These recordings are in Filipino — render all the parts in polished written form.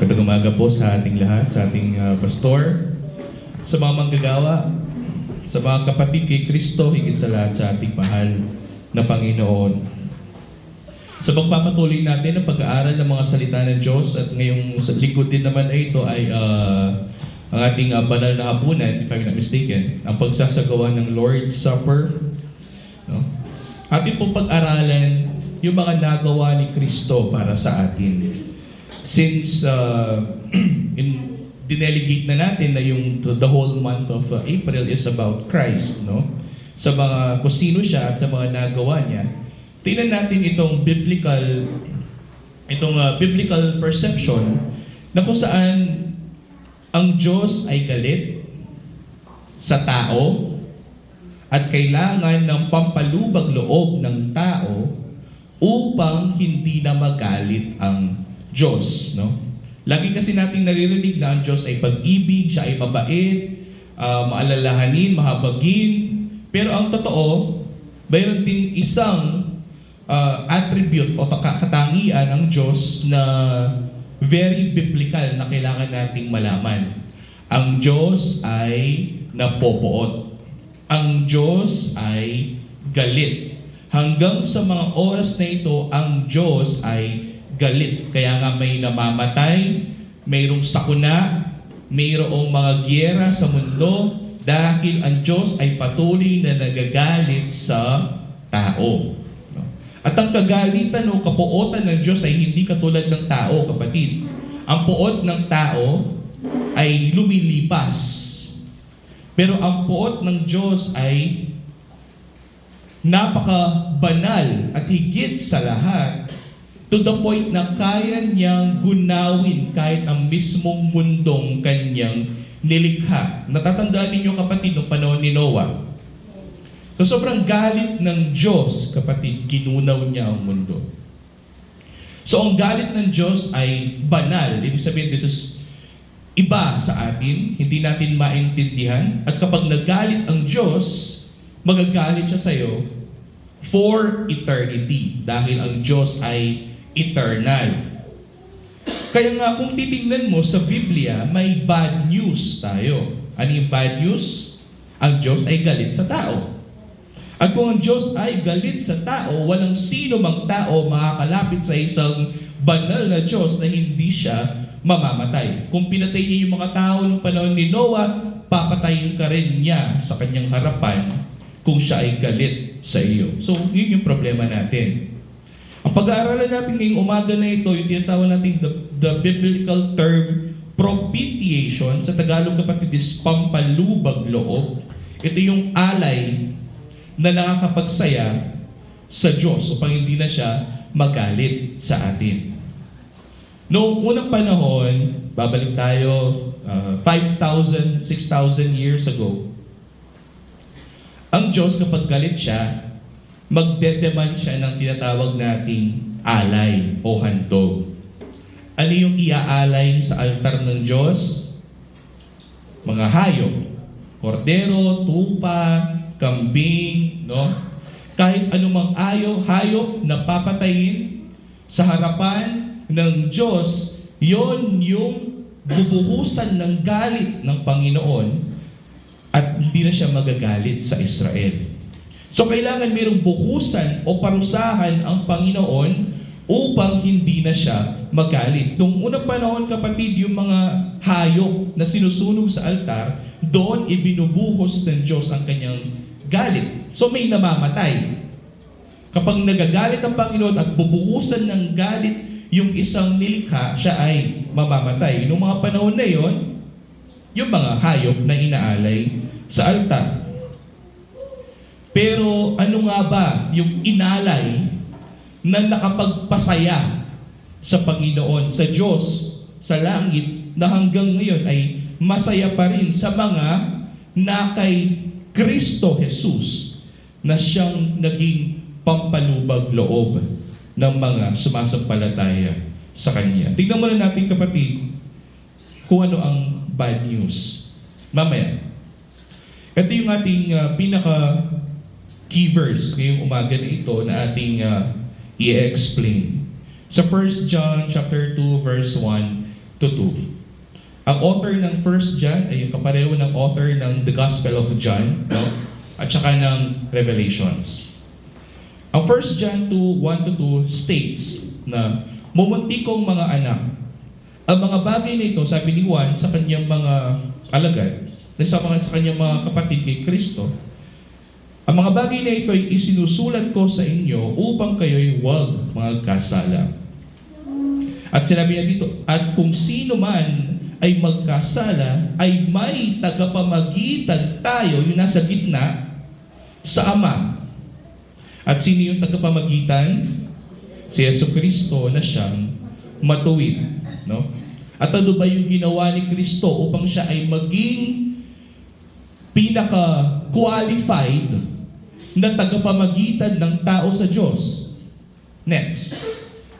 Magandang umaga po sa ating lahat, sa ating pastor, sa mga manggagawa, sa mga kapatid kay Kristo, higit sa lahat sa ating mahal na Panginoon. Sa pagpapatuloy natin ang pag-aaral ng mga salita ng Diyos at ngayong lingkod din naman ay ito ay ang ating banal na hapunan, if I'm not mistaken, ang pagsasagawa ng Lord's Supper. No? Atin pong pag-aralan yung mga nagawa ni Kristo para sa atin. Since dinelegate na natin na yung the whole month of April is about Christ, no? Sa mga kung sino siya at sa mga nagawa niya, tingnan natin itong biblical perception na kung saan ang Diyos ay galit sa tao at kailangan ng pampalubag loob ng tao upang hindi na magalit ang Diyos, no? Lagi kasi nating naririnig na ang Diyos ay pag-ibig, siya ay mabait, maalalahanin, mahabagin. Pero ang totoo, mayroon din isang attribute o katangian ng Diyos na very biblical na kailangan nating malaman. Ang Diyos ay napopoot. Ang Diyos ay galit. Hanggang sa mga oras na ito, ang Diyos ay galit. Kaya nga may namamatay, mayroong sakuna, mayroong mga giyera sa mundo dahil ang Diyos ay patuloy na nagagalit sa tao. At ang kagalitan o kapuotan ng Diyos ay hindi katulad ng tao, kapatid. Ang puot ng tao ay lumilipas. Pero ang puot ng Diyos ay napaka-banal at higit sa lahat, to the point na kaya niyang gunawin kahit ang mismong mundong kanyang nilikha. Natatandaan ninyo, kapatid, noong panahon ni Noah. So sobrang galit ng Diyos, kapatid, ginunaw niya ang mundo. So ang galit ng Diyos ay banal. Ibig sabihin, this is iba sa atin, hindi natin maintindihan. At kapag nagalit ang Diyos, magagalit siya sa iyo for eternity. Dahil ang Diyos ay eternal. Kaya nga kung titingnan mo sa Biblia, may bad news tayo. Ano yung bad news? Ang Diyos ay galit sa tao. At kung ang Diyos ay galit sa tao, walang sino mang tao makakalapit sa isang banal na Diyos na hindi siya mamamatay. Kung pinatay niya yung mga tao ng panahon ni Noah, papatayin ka rin niya sa kanyang harapan kung siya ay galit sa iyo. So, yun yung problema natin. Ang pag-aaralan natin ngayong umaga na ito, yung tinatawag natin the biblical term propitiation, sa Tagalog, kapatid, is pampalubag loob. Ito yung alay na nakakapagsaya sa Diyos upang hindi na siya magalit sa atin. Noong unang panahon, babalik tayo 5,000, 6,000 years ago, ang Diyos kapag galit siya, magdedemand siya ng tinatawag nating alay o handog. Ano yung iaalay sa altar ng Diyos? Mga hayop. Kordero, tupa, kambing, no? Kahit anumang hayop na papatayin sa harapan ng Diyos, yon yung bubuhusan ng galit ng Panginoon at hindi na siya magagalit sa Israel. So kailangan mayroong buhusan o parusahan ang Panginoon upang hindi na siya magalit. Noong unang panahon, kapatid, yung mga hayop na sinusunog sa altar, doon ibinubuhos ng Diyos ang kanyang galit. So may namamatay. Kapag nagagalit ang Panginoon at bubuhusan ng galit yung isang nilikha, siya ay mamamatay. Noong mga panahon na yon, yung mga hayop na inaalay sa altar. Pero ano nga ba yung inalay na nakapagpasaya sa Panginoon, sa Diyos, sa langit, na hanggang ngayon ay masaya pa rin sa mga na kay Kristo Jesus na siyang naging pampalubag loob ng mga sumasampalataya sa Kanya. Tingnan muna natin, kapatid, kung ano ang bad news. Mamaya. Ito yung ating pinaka key verse ngayong umaga na ito na ating i-explain. Sa 1 John chapter 2 verse 1 to 2. Ang author ng 1 John ay yung kapareho ng author ng The Gospel of John, no? At saka ng Revelations. Ang 1 John 2:1 to 2 states na, "Mumunti kong mga anak, ang mga bagay na ito," sabi ni Juan sa kanyang mga alagad, sa kanyang mga kapatid kay Kristo, "Ang mga bagay na ito ay isinusulat ko sa inyo upang kayo'y huwag magkasala." At sinabi niya dito, "At kung sino man ay magkasala, ay may tagapamagitan tayo," yung nasa gitna, "sa Ama." At sino yung tagapamagitan? Si Jesucristo na siyang matuwid. No? At ano ba yung ginawa ni Kristo upang siya ay maging pinaka-qualified na tagapamagitan ng tao sa Diyos? Next.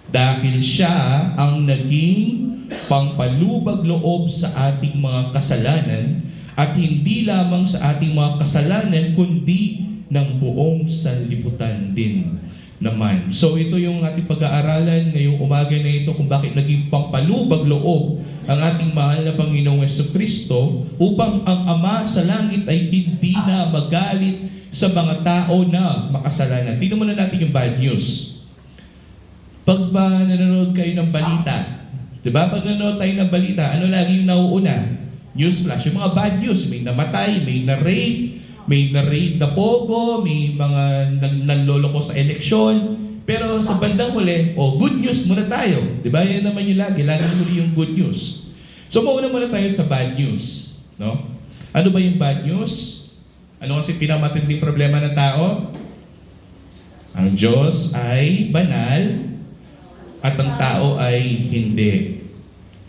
Dahil siya ang naging pangpalubag loob sa ating mga kasalanan, at hindi lamang sa ating mga kasalanan, kundi ng buong sanlibutan din naman. So ito yung ating pag-aaralan ngayong umaga na ito, kung bakit naging pangpalubag loob ang ating mahal na Panginoong Jesucristo upang ang Ama sa langit ay hindi na magalit sa mga tao na makasalanan. Tingnan muna natin yung bad news. Pag ba nanonood kayo ng balita, diba? Pag nanonood tayo ng balita, ano lagi yung nauuna? Newsflash. Yung mga bad news, may namatay, may na-rape, may na-raid na pogo, may mga nanloloko sa eleksyon. Pero sa bandang huli, good news muna tayo. Diba? Yan naman yung lagi muli yung good news. So mauna muna tayo sa bad news. No? Ano ba yung bad news? Ano kasi pinamatinding problema ng tao? Ang Diyos ay banal at ang tao ay hindi.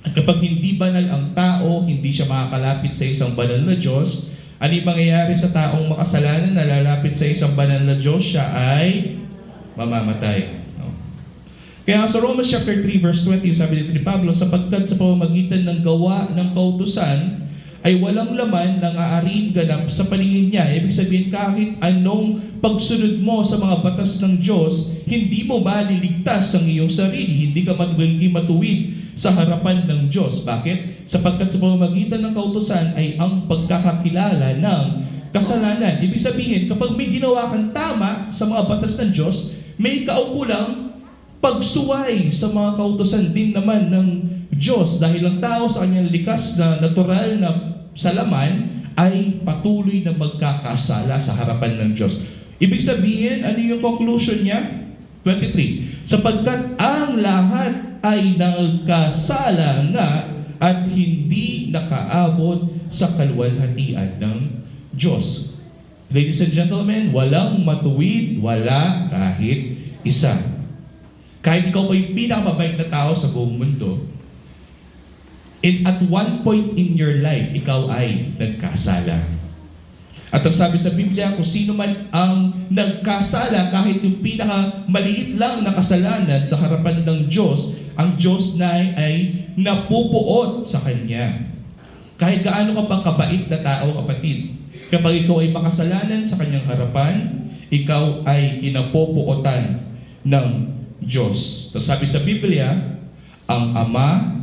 At kapag hindi banal ang tao, hindi siya makakalapit sa isang banal na Diyos. Ano yung mangyayari sa taong makasalanan na lalapit sa isang banal na Diyos? Siya ay mamamatay. No? Kaya sa Romans chapter 3 verse 20, sabi dito ni Pablo, "Sapagkat sa pamamagitan ng gawa ng kautusan ay walang laman ng aariing ganap sa paningin niya." Ibig sabihin, kahit anong pagsunod mo sa mga batas ng Diyos, hindi mo maliligtas ang iyong sarili. Hindi ka magiging matuwid sa harapan ng Diyos. Bakit? Sapagkat sa pamamagitan ng kautusan ay ang pagkakakilala ng kasalanan. Ibig sabihin, kapag may ginawa kang tama sa mga batas ng Diyos, may kaukulang pagsuway sa mga kautusan din naman ng Diyos. Dahil ang tao sa kanyang likas na natural na salaman ay patuloy na magkakasala sa harapan ng Diyos. Ibig sabihin, ano yung conclusion niya? 23. "Sapagkat ang lahat ay nagkasala nga at hindi nakaabot sa kaluwalhatian ng Diyos." Ladies and gentlemen, walang matuwid, wala kahit isa. Kahit ikaw ay pinakamabait na tao sa buong mundo, at one point in your life, ikaw ay nagkasala. At ang sabi sa Biblia, kung sino man ang nagkasala, kahit yung pinakamaliit lang na kasalanan sa harapan ng Diyos, ang Diyos na ay napupuot sa Kanya. Kahit gaano ka bang kabait na tao, kapatid, kapag ikaw ay makasalanan sa Kanyang harapan, ikaw ay kinapupuotan ng Diyos. So sabi sa Biblia, ang Ama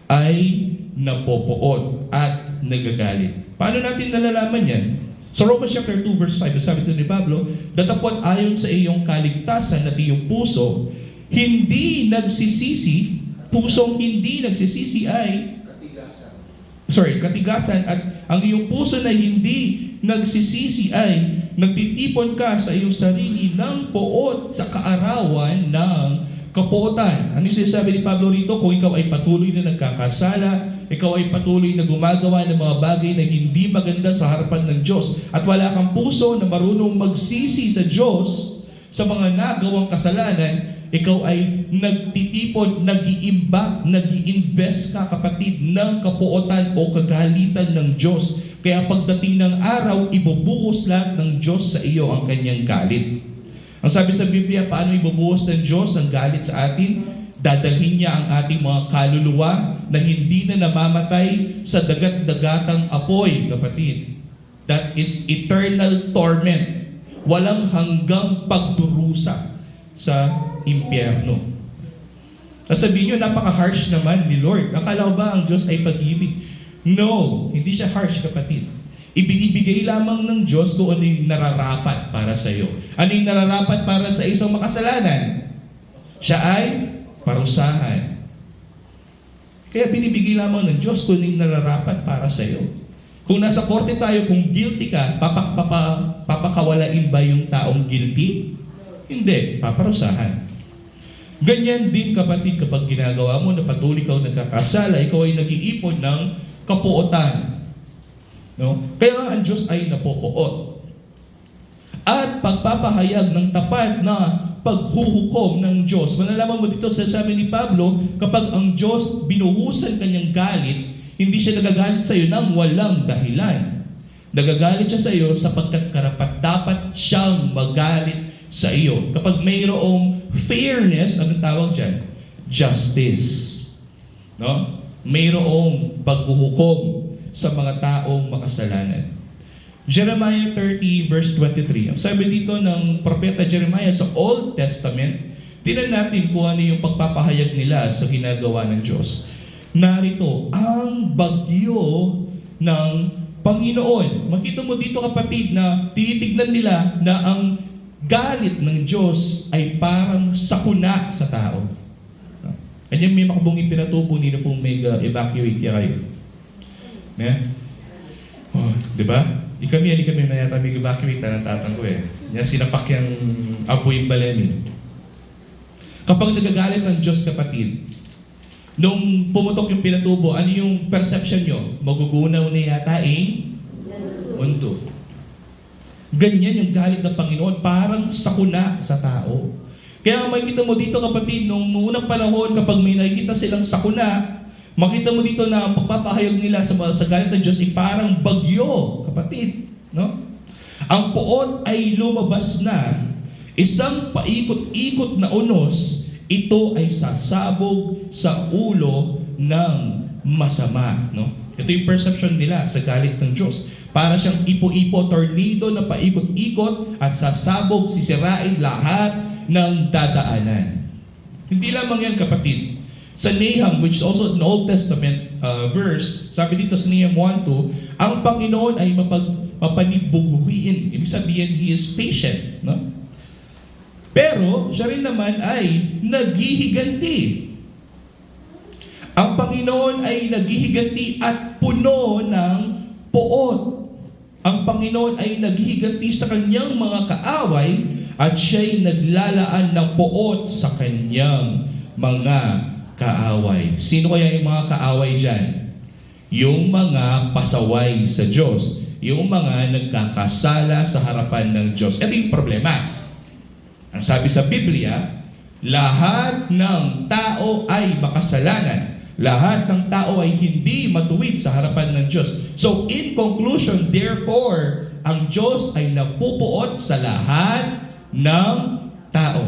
ay napupuot at nagagalit. Paano natin nalalaman yan? Sa Romans chapter 2 verse 5, sabi ito ni Pablo, "Datapot ayon sa iyong kaligtasan at iyong puso, hindi nagsisisi," pusong hindi nagsisisi ay katigasan, at ang iyong puso na hindi nagsisisi ay nagtitipon ka sa iyong sarili ng poot sa kaarawan ng kapuotan. Ano yung sinasabi ni Pablo rito? Kung ikaw ay patuloy na nagkakasala, ikaw ay patuloy na gumagawa ng mga bagay na hindi maganda sa harapan ng Diyos, at wala kang puso na marunong magsisi sa Diyos sa mga nagawang kasalanan, ikaw ay nagtitipon, nag-iimbak, nag-i-invest ka, kapatid, ng kapuotan o kagalitan ng Diyos. Kaya pagdating ng araw, ibubuhos lahat ng Diyos sa iyo ang kanyang galit. Ang sabi sa Biblia, paano ibubuhos ng Diyos ang galit sa atin? Dadalhin niya ang ating mga kaluluwa na hindi na namamatay sa dagat-dagatang apoy, kapatid. That is eternal torment. Walang hanggang pagdurusa sa impyerno. Sasabihin nyo, napaka-harsh naman ni Lord. Akala ko ba ang Diyos ay pag-ibig? No, hindi siya harsh, kapatid. Ibinibigay lamang ng Diyos kung ano yung nararapat para sa iyo. Ano yung nararapat para sa isang makasalanan? Siya ay parusahan. Kaya binibigay lamang ng Diyos kung ano yung nararapat para sa iyo. Kung nasa korte tayo, kung guilty ka, papakawalain ba yung taong guilty? Hindi, paparusahan. Ganyan din, kapatid, kapag ginagawa mo na patuloy ka nagkakasala, ikaw ay nag-iipon ng kapuotan. No? Kaya ang Diyos ay napopoot. At pagpapahayag ng tapat na paghuhukom ng Diyos. Malalaman mo dito sa sabi ni Pablo, kapag ang Diyos binuhusan kanyang galit, hindi siya nagagalit sa iyo nang walang dahilan. Nagagalit siya sa iyo sapagkat karapat-dapat siyang magalit sa iyo. Kapag mayroong fairness, anong tawag dyan? Justice. No? Mayroong paghuhukom sa mga taong makasalanan. Jeremiah 30 verse 23. Ang sabi dito ng propeta Jeremiah sa Old Testament, tingnan natin kung ano yung pagpapahayag nila sa ginagawa ng Diyos. Narito, ang bagyo ng Panginoon. Makita mo dito, kapatid, na tinitignan nila na ang galit ng Diyos ay parang sakuna sa tao. Kanya may makabungin pinatubo nila pong mega-evacuate kayo. Oh, di ba? Di kami mayata mag-evacuate na tatang ko eh. Yan sinapak yung apoy baleni. Kapag nagagalit ng Diyos, kapatid, nung pumutok yung pinatubo, ano yung perception nyo? Magugunaw na yata mundo. Ganyan yung galit ng Panginoon, parang sakuna sa tao. Kaya makikita mo dito, kapatid, nung unang panahon, kapag may nakikita silang sakuna, makita mo dito na ang pagpapahayag nila sa galit ng Diyos ay parang bagyo, kapatid. No? Ang puot ay lumabas na, isang paikot-ikot na unos, ito ay sasabog sa ulo ng masama. No? Ito yung perception nila sa galit ng Diyos. Para siyang ipo-ipo, tornado na paikot-ikot at sasabog, sisirain lahat ng dadaanan. Hindi lamang yan, kapatid. Sa Nahum, which is also an Old Testament verse, sabi dito sa Nahum 1:2, ang Panginoon ay mapanigbuguhin. Ibig sabihin, He is patient. No? Pero, siya rin naman ay naghihiganti. Ang Panginoon ay naghihiganti at puno ng puot. Ang Panginoon ay naghihiganti sa kanyang mga kaaway at siya'y naglalaan ng puot sa kanyang mga kaaway. Sino kaya yung mga kaaway dyan? Yung mga pasaway sa Diyos. Yung mga nagkakasala sa harapan ng Diyos. Ito yung problema. Ang sabi sa Biblia, lahat ng tao ay makasalanan. Lahat ng tao ay hindi matuwid sa harapan ng Diyos. So in conclusion, therefore, ang Diyos ay napupuot sa lahat ng tao.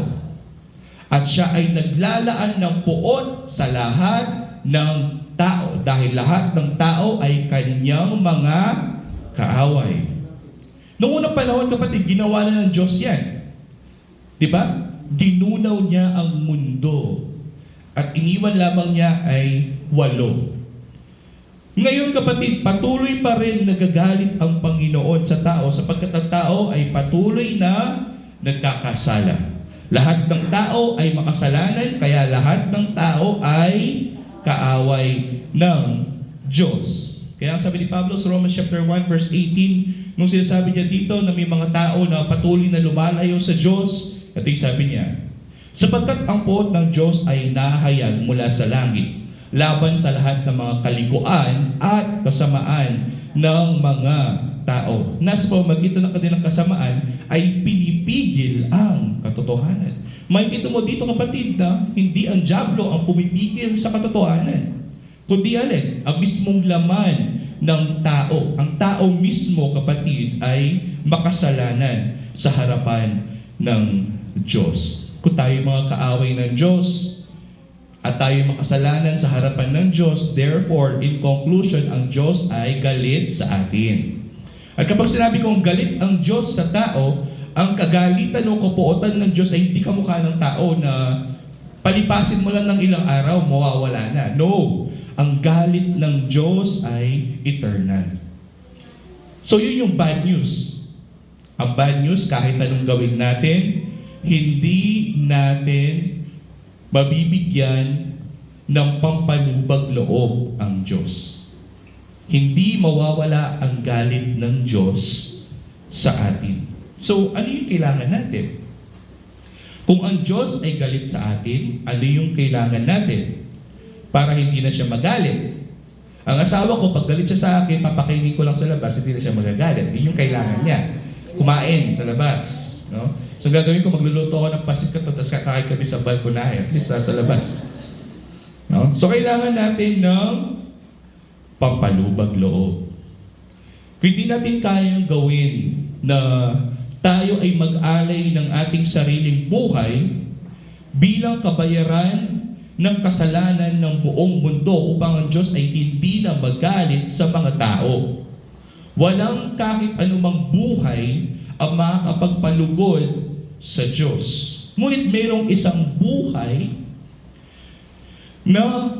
At siya ay naglalaan ng puot sa lahat ng tao. Dahil lahat ng tao ay kanyang mga kaaway. Noong unang panahon, kapatid, ginawa na ng Diyos yan. Diba? Ginunaw niya ang mundo. At iniwan lamang niya ay 8. Ngayon, kapatid, patuloy pa rin nagagalit ang Panginoon sa tao sapagkat ang tao ay patuloy na nagkakasala. Lahat ng tao ay makasalanan, kaya lahat ng tao ay kaaway ng Diyos. Kaya sabi ni Pablo sa Romans chapter 1 verse 18, nung sinasabi niya dito na may mga tao na patuloy na lumalayo sa Diyos, ito yung sabi niya, sapagkat ang puot ng Diyos ay nahayag mula sa langit, laban sa lahat ng mga kalikuan at kasamaan ng mga tao. Nasa pamamagitan ng kanilang kasamaan ay pinipigil ang katotohanan. Makikita mo dito, kapatid, na hindi ang dyablo ang pumipigil sa katotohanan, kundi alin? Ang mismong laman ng tao. Ang tao mismo, kapatid, ay makasalanan sa harapan ng Diyos. Kung tayo mga kaaway ng Diyos at tayo makasalanan sa harapan ng Diyos, therefore, in conclusion, ang Diyos ay galit sa atin. At kapag sinabi kong galit ang Diyos sa tao, ang kagalitan o kapuotan ng Diyos ay hindi kamukha ng tao na palipasin mo lang ng ilang araw, mawawala na. No, ang galit ng Diyos ay eternal. So yun yung bad news. Ang bad news, kahit anong gawin natin, hindi natin mabibigyan ng pampalubag loob ang Diyos. Hindi mawawala ang galit ng Diyos sa atin. So, ano yung kailangan natin? Kung ang Diyos ay galit sa atin, ano yung kailangan natin para hindi na siya magalit? Ang asawa ko, pag galit siya sa akin, papakainin ko lang sa labas, hindi na siya magagalit. Yun yung kailangan niya. Kumain sa labas. No? So, gagawin ko, magluluto ako ng pasit ka, tapos kakain kami sa balkonahe, at least sa labas. No? So, kailangan natin ng pampalubag loob. Kung hindi natin kayang gawin na tayo ay mag-alay ng ating sariling buhay bilang kabayaran ng kasalanan ng buong mundo upang ang Diyos ay hindi na magalit sa mga tao. Walang kahit anumang buhay ang makakapagpalugod sa Diyos. Ngunit mayroong isang buhay na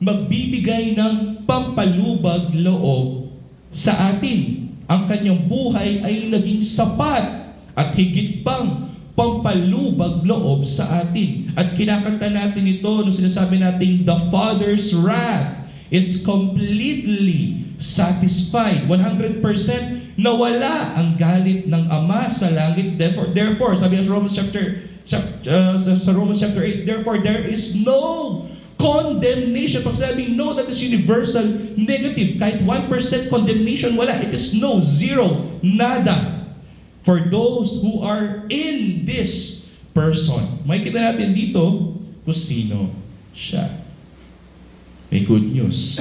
magbibigay ng pampalubag loob sa atin. Ang kanyang buhay ay naging sapat at higit pang pampalubag loob sa atin. At kinakanta natin ito nung sinasabi natin, the Father's wrath is completely satisfied. 100% nawala ang galit ng Ama sa langit. Therefore sabi sa Romans chapter 8, therefore there is no condemnation. Pag sinabing no, that is universal negative. Kahit 1% condemnation, wala. It is no, zero, nada. For those who are in this person. Makikita natin dito kung sino siya. May good news.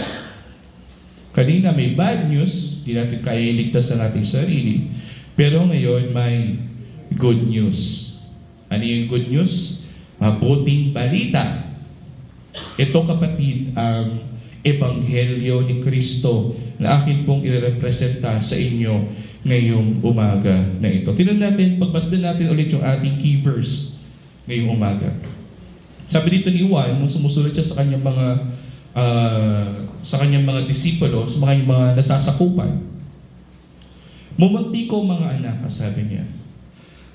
Kanina may bad news, hindi natin kaya iligtas ang ating sarili. Pero ngayon may good news. Ano yung good news? Mabuting balita. Ito kapatid ang Ebanghelyo ni Kristo na akin pong irepresenta sa inyo ngayong umaga na ito. Tingnan natin, pagbasdan natin ulit yung ating key verse ngayong umaga. Sabi dito ni Juan, nung sumusulat siya sa kanyang mga disipulo, sa mga nasasakupan, "Mumunti ko mga anak," sabi niya,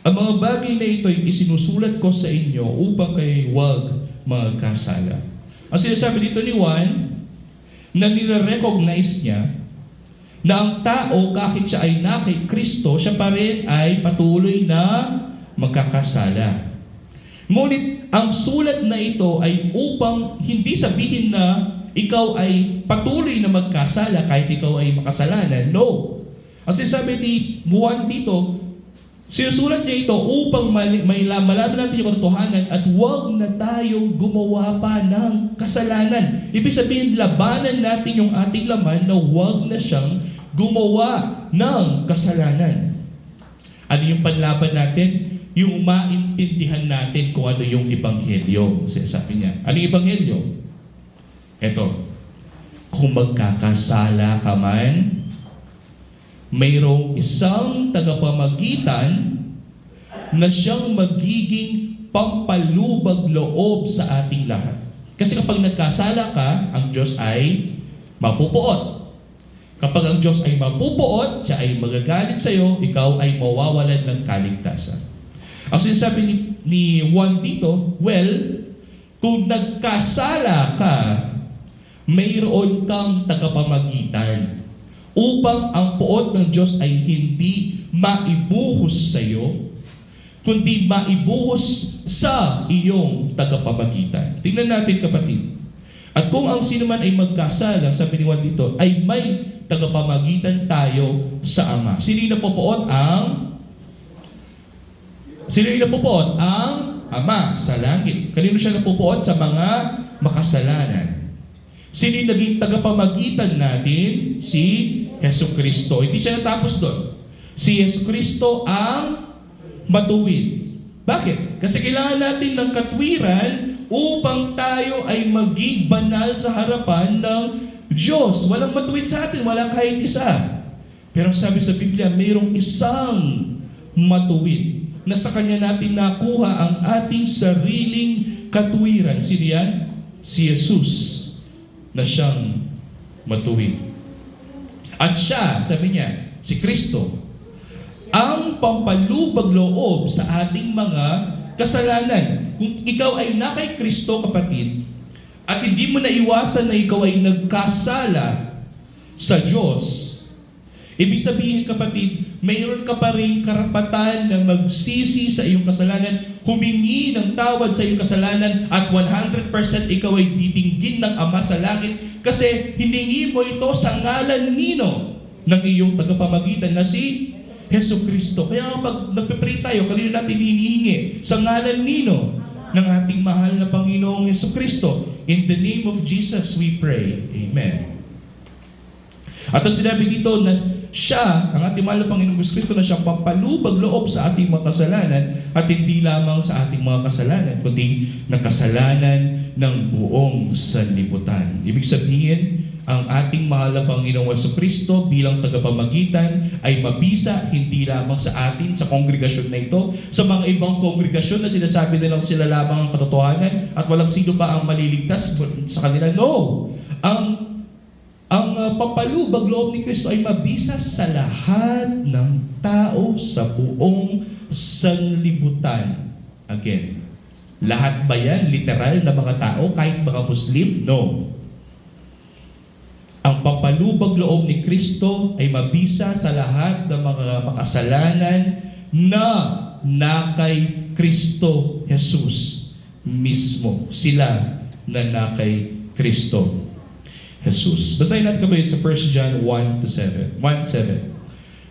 "ang mga bagay na ito ay isinusulat ko sa inyo upang kayo huwag magkasala." Ang sinasabi dito ni Juan, na nire-recognize niya na ang tao, kahit siya ay na kay Kristo, siya pa rin ay patuloy na magkakasala. Ngunit ang sulat na ito ay upang hindi sabihin na ikaw ay patuloy na magkasala kahit ikaw ay makasalanan. No. Ang sinasabi ni Juan dito, sinusulat niya ito upang malaman natin yung katotohanan at huwag na tayong gumawa pa ng kasalanan. Ibig sabihin, labanan natin yung ating laman na huwag na siyang gumawa ng kasalanan. Ano yung panlaban natin? Yung maintindihan natin kung ano yung Ebanghelyo. Sabi niya, ano yung Ebanghelyo? Ito, kung magkakasala ka man, mayroong isang tagapamagitan na siyang magiging pampalubag loob sa ating lahat. Kasi kapag nagkasala ka, ang Diyos ay mapupuot. Kapag ang Diyos ay mapupuot, siya ay magagalit sa iyo, ikaw ay mawawalan ng kaligtasan. Ang sinasabi ni Juan dito, well, kung nagkasala ka, mayroon kang tagapamagitan upang ang puot ng Diyos ay hindi maibuhos sa iyo, kundi maibuhos sa iyong tagapamagitan. Tingnan natin kapatid. At kung ang sino man ay magkasala, sabi ni Juan dito, ay may tagapamagitan tayo sa Ama. Sino yung napupuot? Ang Ama sa langit. Kanino siya napupuot? Sa mga makasalanan. Sino yung naging tagapamagitan natin? Si Yesu Kristo. Hindi siya natapos doon. Si Yesu Kristo ang matuwid. Bakit? Kasi kailangan natin ng katwiran upang tayo ay maging banal sa harapan ng Diyos. Walang matuwid sa atin, walang kahit isa. Pero sabi sa Biblia, mayroong isang matuwid na sa Kanya natin nakuha ang ating sariling katwiran. Sino yan? Si Jesus na siyang matuwid. At siya, sabi niya, si Kristo, ang pampalubag loob sa ating mga kasalanan. Kung ikaw ay na kay Kristo, kapatid, at hindi mo naiwasan na ikaw ay nagkasala sa Diyos, ibig sabihin, kapatid, mayroon ka pa rin karapatan na magsisi sa iyong kasalanan, humingi ng tawad sa iyong kasalanan, at 100% ikaw ay titinggin ng Ama sa langit kasi hiningi mo ito sa ngalan nino ng iyong tagapamagitan na si Hesus Kristo. Kaya kapag nagpe-pray tayo, kanino natin hinihingi? Sa ngalan nino ng ating mahal na Panginoong Hesus Kristo. In the name of Jesus we pray. Amen. At ang sinabi dito na siya, ang ating mahal na Panginoong Hesus Kristo, na siyang pampalubag loob sa ating mga kasalanan, at hindi lamang sa ating mga kasalanan, kundi ng kasalanan ng buong sanlibutan. Ibig sabihin, ang ating mahal na Panginoong Hesus Kristo bilang tagapamagitan ay mabisa hindi lamang sa atin, sa kongregasyon na ito, sa mga ibang kongregasyon na sinasabi nilang sila lamang ang katotohanan at walang sino pa ang maliligtas sa kanila. No! Ang pampalubag loob ni Kristo ay mabisa sa lahat ng tao sa buong sanlibutan. Again, lahat ba yan literal na mga tao, kahit mga Muslim? No. Ang pampalubag loob ni Kristo ay mabisa sa lahat ng mga makasalanan na kay Kristo Jesus mismo. Sila na kay Kristo Jesus. Basahin natin kabayo sa 1 John 1:7.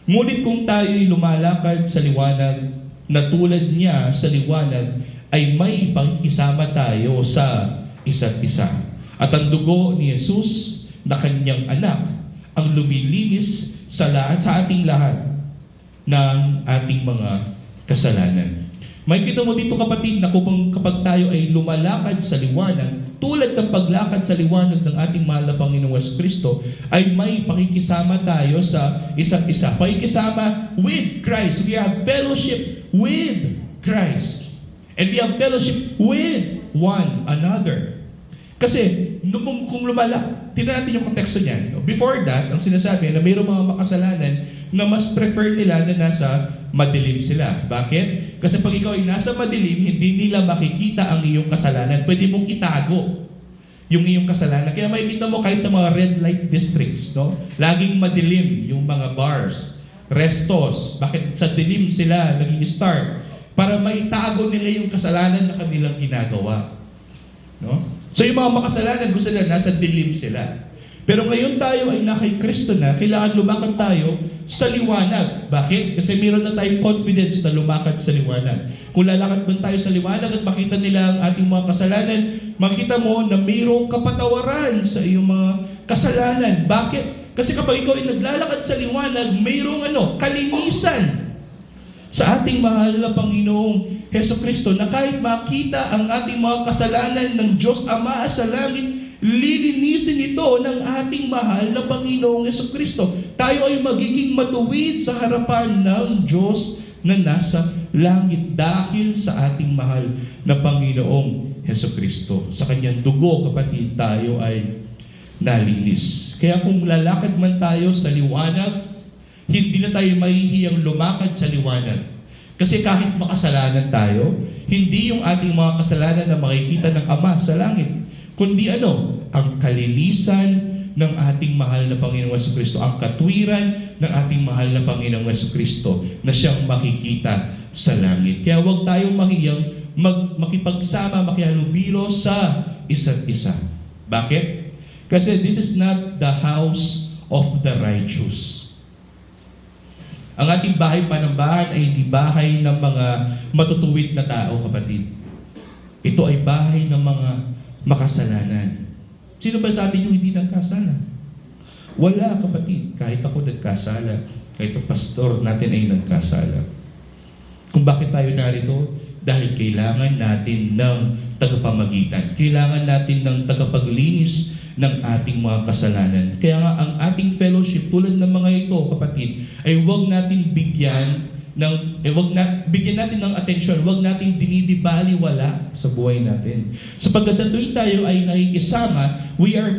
Ngunit kung tayo'y lumalakad sa liwanag na tulad niya sa liwanag, ay may pakikisama tayo sa isa't isa. At ang dugo ni Jesus na kanyang anak ang lumilinis sa ating lahat ng ating mga kasalanan. Makikita mo dito, kapatid, na kapag tayo ay lumalakad sa liwanag, tulad ng paglakad sa liwanag ng ating mahal na Panginoong Hesus Kristo, ay may pakikisama tayo sa isa't isa. Pakikisama with Christ. We have fellowship with Christ. And we have fellowship with one another. Kasi, kung tingnan natin yung konteksto niyan. Before that, ang sinasabi na mayroong mga makasalanan na mas prefer nila na nasa madilim sila. Bakit? Kasi pag ikaw ay nasa madilim, hindi nila makikita ang iyong kasalanan. Pwede mong itago yung iyong kasalanan. Kaya makikita mo kahit sa mga red light districts, no? Laging madilim yung mga bars, restos. Bakit sa dilim sila nag-i-start? Para maitago nila yung kasalanan na kanilang ginagawa. No? So yung mga makasalanan, gusto nila nasa dilim sila. Pero ngayon tayo ay na kay Kristo na, kailangan lumakad tayo sa liwanag. Bakit? Kasi meron na tayong confidence na lumakad sa liwanag. Kung lalakad man tayo sa liwanag at makita nila ang ating mga kasalanan, makita mo na mayroong kapatawaran sa iyong mga kasalanan. Bakit? Kasi kapag ikaw ay naglalakad sa liwanag, mayroong kalinisan sa ating mahal na Panginoong Hesus Kristo, na kahit makita ang ating mga kasalanan ng Diyos Ama sa langit, lilinisin ito ng ating mahal na Panginoong Hesus Kristo. Tayo ay magiging matuwid sa harapan ng Diyos na nasa langit dahil sa ating mahal na Panginoong Hesus Kristo. Sa kanyang dugo, kapatid, tayo ay nalinis. Kaya kung lalakad man tayo sa liwanag, hindi na tayo mahihiyang lumakad sa liwanag. Kasi kahit makasalanan tayo, hindi yung ating mga kasalanan na makikita ng Ama sa langit, kundi ang kalinisan ng ating mahal na Panginoong Jesucristo, ang katwiran ng ating mahal na Panginoong Jesucristo na siyang makikita sa langit. Kaya huwag tayong mahiyang makipagsama, makihalubilo sa isa't isa. Bakit? Kasi this is not the house of the righteous. Ang ating bahay panambahan ay hindi bahay ng mga matutuwid na tao, kapatid. Ito ay bahay ng mga makasalanan. Sino ba sa atin yung hindi nagkasala? Wala, kapatid. Kahit ako nagkasala. Kahit ang pastor natin ay nagkasala. Kung bakit tayo narito? Dahil kailangan natin ng tagapamagitan. Kailangan natin ng tagapaglinis ng ating mga kasalanan. Kaya nga ang ating fellowship tulad ng mga ito, kapatid, ay huwag natin bigyan bigyan natin ng atensyon, wag natin dinidibaliwala sa buhay natin. Sapagkat sa tuwing tayo ay nakikisama, we are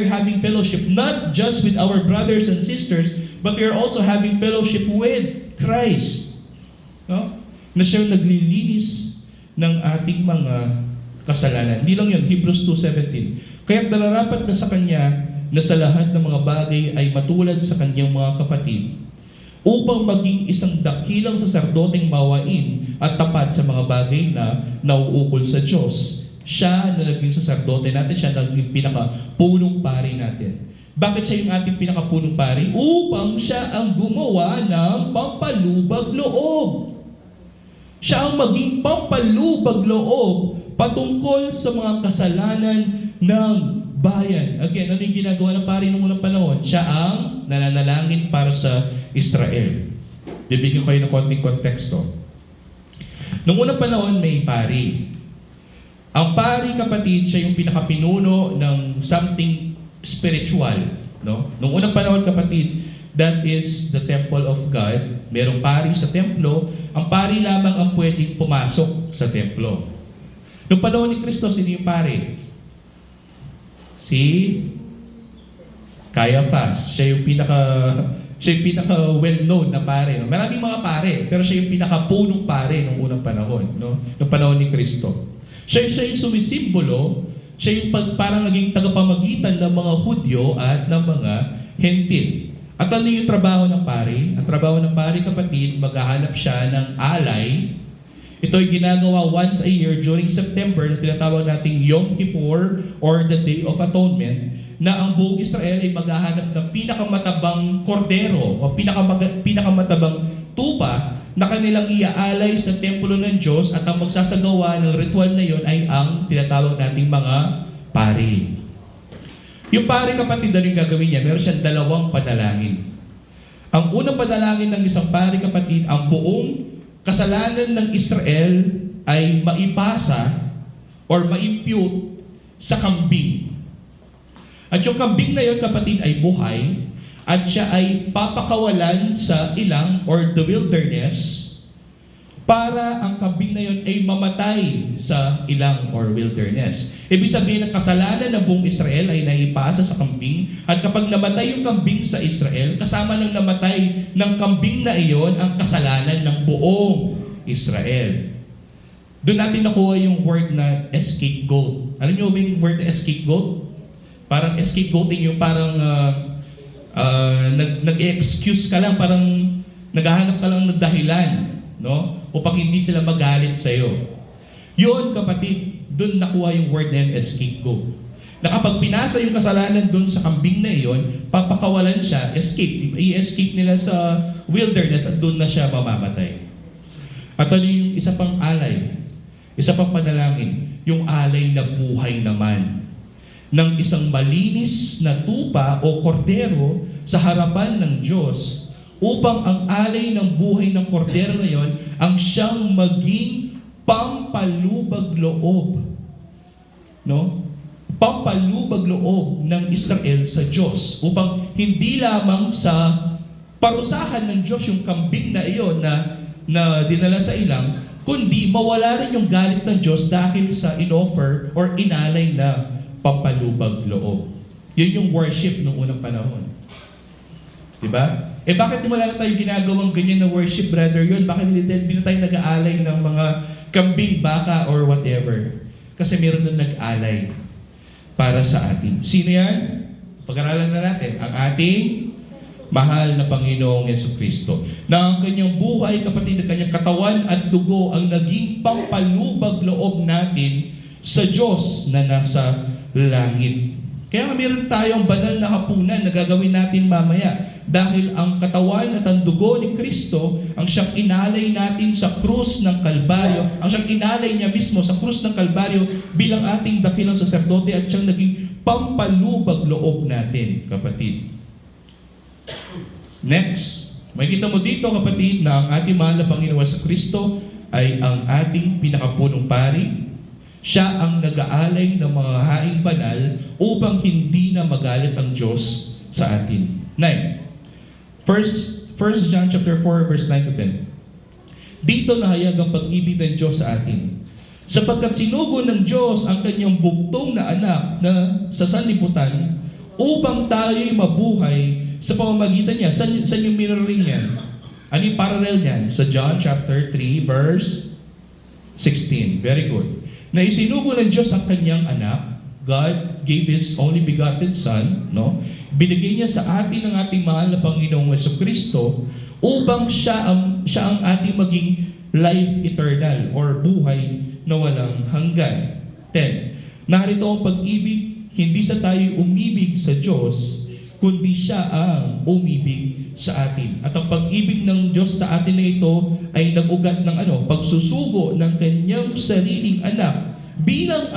having fellowship not just with our brothers and sisters, but we are also having fellowship with Christ. No? Na siyang naglilinis ng ating mga kasalanan. Hindi lang yun, Hebrews 2:17. Kaya nararapat na sa Kanya na sa lahat ng mga bagay ay matulad sa Kanyang mga kapatid, upang maging isang dakilang saserdoteng mawain at tapat sa mga bagay na nauukol sa Diyos. Siya na naging saserdote natin, siya na naging pinakapunong pari natin. Bakit siya yung ating pinakapunong pari? Upang siya ang gumawa ng pampalubag loob. Siya ang maging pampalubag loob patungkol sa mga kasalanan ng bayan. Again, ano yung ginagawa ng pari noong unang panahon? Siya ang nananalangin para sa Israel. Bibigyan ko kayo ng konting konteksto. Noong unang panahon, may pari. Ang pari, kapatid, siya yung pinakapinuno ng something spiritual. No? Noong unang panahon, kapatid, that is the temple of God. Merong pari sa templo. Ang pari lamang ang pwedeng pumasok sa templo. Noong panahon ni Kristo, sino yung pari? Si Caiaphas. Siya yung pinaka well-known na pare. No? Maraming mga pare, pero siya yung pinakapunong pare noong unang panahon. No? Noong panahon ni Kristo. Siya yung sumisimbolo, siya yung parang naging tagapamagitan ng mga Hudyo at ng mga Hentil. At ano yung trabaho ng pare? Ang trabaho ng pare, kapatid, maghahanap siya ng alay. Ito ay ginagawa once a year during September na tinatawag nating Yom Kippur or the Day of Atonement, na ang buong Israel ay maghahanap ng pinakamatabang kordero o pinakamatabang tupa na kanilang iaalay sa templo ng Diyos, at ang magsasagawa ng ritual na yon ay ang tinatawag nating mga pari. Yung pari, kapatid, ano yung gagawin niya? Meron siyang dalawang padalangin. Ang unang padalangin ng isang pari, kapatid, ang buong kasalanan ng Israel ay maipasa or ma-impute sa kambing. At yung kambing na yun, kapatid, ay buhay, at siya ay papakawalan sa ilang or the wilderness para ang kambing na yun ay mamatay sa ilang or wilderness. Ibig sabihin, ang kasalanan ng buong Israel ay naipasa sa kambing, at kapag namatay yung kambing sa Israel, kasama ng namatay ng kambing na iyon ang kasalanan ng buong Israel. Doon natin nakuha yung word na scapegoat. Alam niyo ba yung word na scapegoat? Parang scapegoating yung parang nag-excuse ka lang, parang naghahanap ka lang ng dahilan, no? Upang hindi sila magalit sa iyo. Yun, kapatid, doon nakuha yung word na scapegoat. Na kapag pinasa yung kasalanan doon sa kambing na iyon, papakawalan siya, i-escape nila sa wilderness, at doon na siya mamamatay. At ano yung isa pang alay? Isa pang panalangin, yung alay na buhay naman ng isang malinis na tupa o kordero sa harapan ng Diyos, upang ang alay ng buhay ng kordero na yon ang siyang maging pampalubag loob. No? Pampalubag loob ng Israel sa Diyos, upang hindi lamang sa parusahan ng Diyos yung kambing na iyon na dinala sa ilang, kundi mawala rin yung galit ng Diyos dahil sa inoffer or inalay na pampalubag loob. Yun yung worship noong unang panahon. Diba? Bakit wala na tayo ginagawang ganyan na worship, brother? Yun, bakit hindi na tayo nag-aalay ng mga kambing, baka, or whatever? Kasi meron na nag-alay para sa atin. Sino yan? Pag-aralan na natin. Ang ating mahal na Panginoong Jesucristo, na ang kanyang buhay, kapatid, ang kanyang katawan at dugo ang naging pampalubag loob natin sa Diyos na nasa langit. Kaya nga meron tayong banal na hapunan na gagawin natin mamaya, dahil ang katawan at ang dugo ni Kristo ang siyang inalay natin sa krus ng Kalbaryo, ang siyang inalay niya mismo sa krus ng Kalbaryo bilang ating dakilang saserdote, at siyang naging pampalubag loob natin, kapatid. Next, makikita mo dito, kapatid, na ang ating mahal na Panginoon sa Kristo ay ang ating pinakapunong pari. Siya ang nag-aalay ng mga haing banal upang hindi na magalit ang Diyos sa atin. 9. 1 1 John chapter 4 verse 9 to 10. Dito nahayag ang pag-ibig ng Diyos sa atin. Sapagkat sinugo ng Diyos ang kanyang bugtong na anak na sa sanlibutan upang tayo'y mabuhay sa pamamagitan niya. Saan yung mirroring yan? Ano yung parallel niyan? Sa John chapter 3 verse 16. Very good. Na isinugo ng Diyos ang kanyang anak. God gave His only begotten Son, no? Binigay niya sa atin ang ating mahal na Panginoong Jesucristo upang siya ang ating maging life eternal or buhay na walang hanggan. 10. Narito ang pag-ibig, hindi sa tayo umibig sa Diyos, kundi siya ang umibig sa atin. At ang pag-ibig ng Diyos sa atin na ito ay nag-ugat ng pagsusugo ng kanyang sariling anak bilang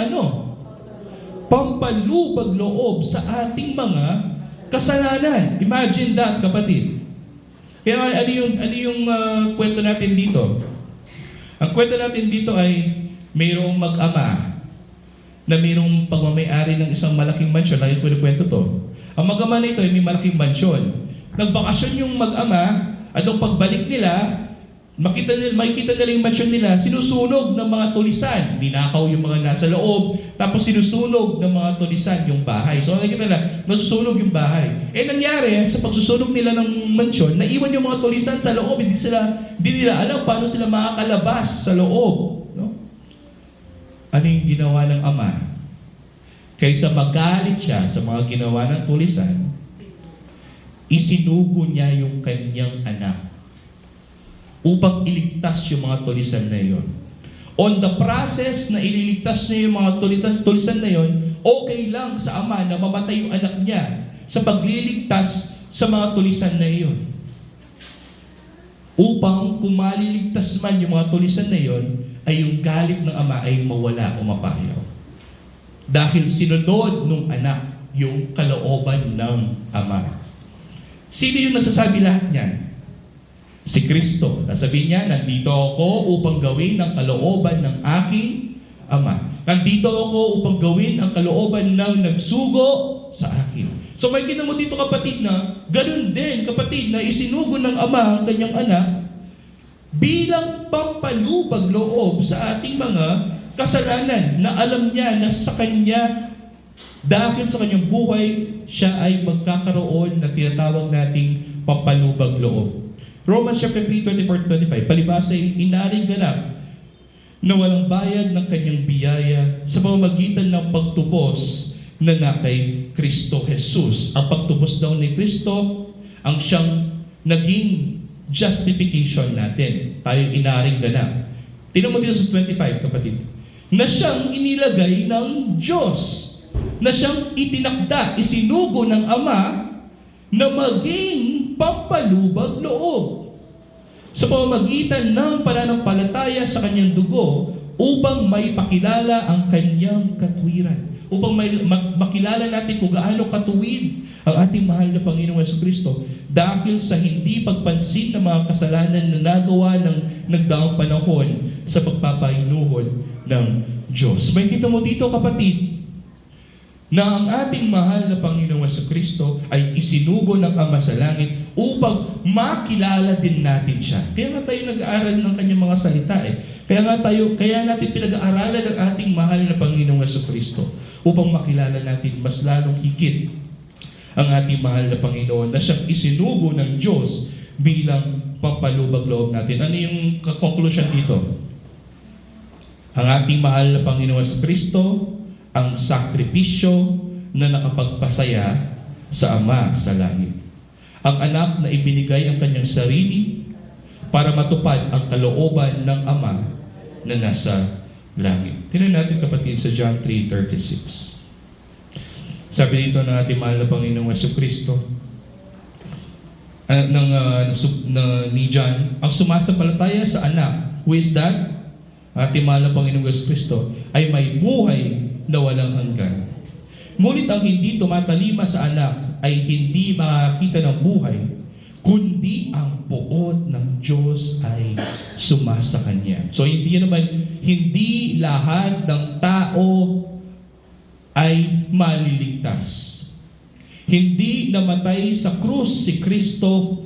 pampalubag loob sa ating mga kasalanan. Imagine that, kapatid. Kaya ano yung kwento natin dito? Ang kwento natin dito ay mayroong mag-ama na mayroong pagmamayari ng isang malaking mansyon. Lagi ko kwento to. Ang mag-ama na ito ay may malaking mansyon. Nagbakasyon yung mag-ama at nung pagbalik nila, makikita nila yung mansyon nila, sinusunog ng mga tulisan. Ninakaw yung mga nasa loob, tapos sinusunog ng mga tulisan yung bahay. So nakikita nila, nasusunog yung bahay. Nangyari, sa pagsusunog nila ng mansyon, naiwan yung mga tulisan sa loob. Hindi nila alam paano sila makakalabas sa loob. No? Ano yung ginawa ng ama? Kaysa magalit siya sa mga ginawa ng tulisan, isinugo niya yung kanyang anak upang iligtas yung mga tulisan na yon. On the process na ililigtas niya yung mga tulisan na yon, okay lang sa ama na mamatay yung anak niya sa pagliligtas sa mga tulisan na yon. Upang kung maliligtas man yung mga tulisan na yon, ay yung galit ng ama ay mawala o mapahayaw. Dahil sinunod nung anak yung kalooban ng ama. Sino yung nagsasabi lahat niyan? Si Kristo. Nasabihin niya, nandito ako upang gawin ang kalooban ng aking ama. Nandito ako upang gawin ang kalooban ng nagsugo sa akin. So may kita mo dito, kapatid, na ganun din, kapatid, na isinugo ng ama ang kanyang anak bilang pampalubag loob sa ating mga kasalanan na alam niya na sa kanya, dahil sa kanyang buhay, siya ay magkakaroon na tinatawag nating pampalubag loob. Romans chapter 3, 24-25, palibhasa ay inaring ganap na walang bayad ng kanyang biyaya sa pamamagitan ng pagtubos na kay Kristo Jesus. Ang pagtubos daw ni Kristo ang siyang naging justification natin. Tayo inaring ganap. Tingnan mo dito sa 25, kapatid. Na siyang inilagay ng Diyos. Na siyang itinakda, isinugo ng Ama na maging pampalubag loob sa pamamagitan ng pananampalataya sa kanyang dugo upang may pakilala ang kanyang katwiran. Upang makilala natin kung gaano katuwid ang ating mahal na Panginoong Jesucristo dahil sa hindi pagpansin ng mga kasalanan na nagawa ng nagdaang panahon sa pagpapainuhod ng Diyos. May kita mo dito, kapatid, na ang ating mahal na Panginoong Jesucristo ay isinugo ng Ama sa langit upang makilala din natin siya. Kaya nga tayo nag-aaral ng kanyang mga salita Kaya natin pinag-aaralan ng ating mahal na Panginoong Jesucristo upang makilala natin mas lalong higit ang ating mahal na Panginoon na siyang isinugo ng Diyos bilang pampalubag loob natin. Ano yung conclusion dito? Ang ating mahal na Panginoong Jesucristo ang sakripisyo na nakapagpasaya sa Ama sa langit. Ang anak na ibinigay ang kanyang sarili para matupad ang kalooban ng Ama na nasa langit. Tingnan natin, kapatid, sa John 3:36. Sabi dito ng ating mahal na Panginoong Jesucristo, ni John, ang sumasampalataya sa anak, who is that? Ating mahal na Panginoong Jesucristo, ay may buhay na walang hanggan. Ngunit ang hindi tumatalima sa anak ay hindi makakita ng buhay, kundi ang puot ng Diyos ay sumasa kanya. So hindi lahat ng tao ay maliligtas. Hindi namatay sa krus si Kristo